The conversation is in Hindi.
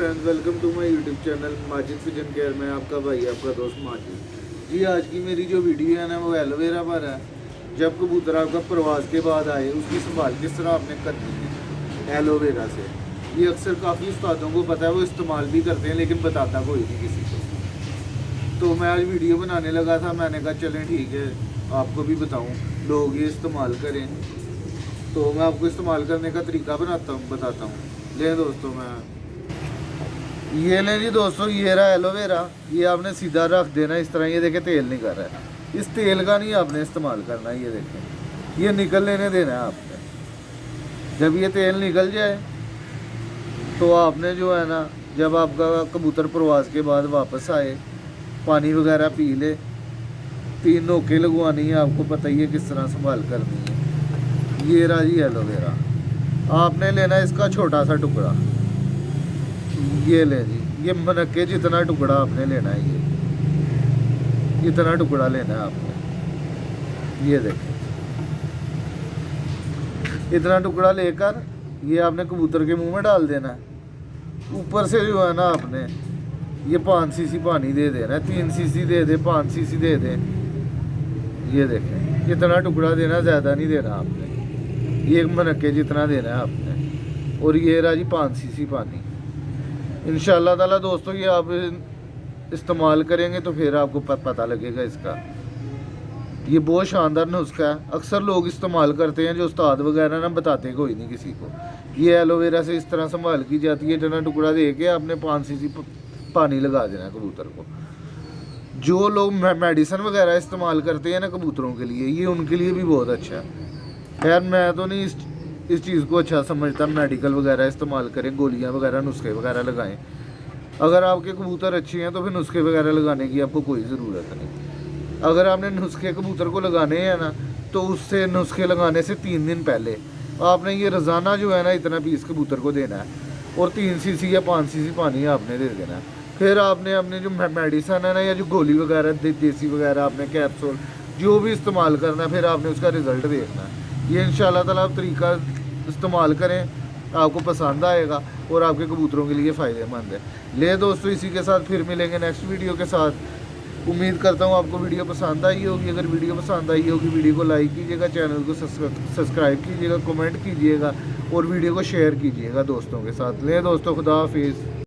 Friends, welcome to my YouTube channel Majid pigeon care में आपका भाई आपका दोस्त माजिद जी। आज की मेरी जो वीडियो है ना वो एलोवेरा पर है। जब कबूतर आपका प्रवास के बाद आए उसकी संभाल किस तरह आपने करनी है एलोवेरा से। ये अक्सर काफ़ी उस्तादों को पता है, वो इस्तेमाल भी करते हैं लेकिन बताता कोई नहीं किसी को। तो मैं आज वीडियो बनाने लगा था, मैंने कहा चलें ठीक है आपको भी बताऊँ, लोग ये इस्तेमाल करें। तो मैं आपको इस्तेमाल करने का तरीका बताता हूँ। ले दोस्तों, मैं ये लें जी दोस्तों, ये रहा एलोवेरा। ये आपने सीधा रख देना इस तरह। ये देखें तेल नहीं कर रहा है, इस तेल का नहीं आपने इस्तेमाल करना है। ये देखें, ये निकल लेने देना है आपने। जब ये तेल निकल जाए तो आपने जो है ना, जब आपका कबूतर प्रवास के बाद वापस आए, पानी वगैरह पी ले, 3 नोकें लगवानी है। आपको पता ही है किस तरह संभाल करनी है। ये रहा जी एलोवेरा। आपने लेना है इसका छोटा सा टुकड़ा। ये ले जी, ये मनक्के जितना टुकड़ा आपने लेना है। ये इतना टुकड़ा लेना है आपने। ये देखें, इतना टुकड़ा लेकर ये आपने कबूतर के मुंह में डाल देना है। ऊपर से जो है ना आपने ये 5 सीसी पानी दे देना है। 3 सीसी दे दे, 5 सीसी दे दे। ये देखें, इतना टुकड़ा देना, ज़्यादा नहीं देना आपने। ये मनक्के जितना देना है आपने। और ये रहा जी 5 सीसी पानी। इंशाअल्लाह ताला दोस्तों, ये आप इस्तेमाल करेंगे तो फिर आपको पता लगेगा इसका। ये बहुत शानदार नुस्खा है, अक्सर लोग इस्तेमाल करते हैं, जो उस्ताद वगैरह ना बताते कोई नहीं किसी को। ये एलोवेरा से इस तरह संभाल की जाती है। इतना टुकड़ा दे के आपने 5 सीसी पानी लगा देना है कबूतर को। जो लोग मेडिसिन वगैरह इस्तेमाल करते हैं ना कबूतरों के लिए, ये उनके लिए भी बहुत अच्छा है। खैर मैं तो नहीं इस चीज़ को अच्छा समझता। मेडिकल वगैरह इस्तेमाल करें, गोलियां वगैरह, नुस्खे वगैरह लगाएं। अगर आपके कबूतर अच्छे हैं तो फिर नुस्खे वगैरह लगाने की आपको कोई ज़रूरत नहीं। अगर आपने नुस्खे कबूतर को लगाने हैं ना, तो उससे नुस्खे लगाने से 3 दिन पहले आपने ये रोज़ाना जो है ना इतना पीस कबूतर को देना है। और 3 सीसी या 5 सीसी पानी आपने दे देना है। फिर आपने अपने जो मेडिसन है ना, या जो गोली वगैरह देसी वगैरह, आपने कैप्सूल जो भी इस्तेमाल करना है, फिर आपने उसका रिज़ल्ट देखना है। ये इंशाअल्लाह ताला आप तरीका इस्तेमाल करें, आपको पसंद आएगा और आपके कबूतरों के लिए फ़ायदेमंद है। ले दोस्तों, इसी के साथ फिर मिलेंगे नेक्स्ट वीडियो के साथ। उम्मीद करता हूँ आपको वीडियो पसंद आई होगी। अगर वीडियो पसंद आई होगी, वीडियो को लाइक कीजिएगा, चैनल को सब्सक्राइब कीजिएगा, कमेंट कीजिएगा और वीडियो को शेयर कीजिएगा दोस्तों के साथ। ले दोस्तों, खुदा हाफिज़।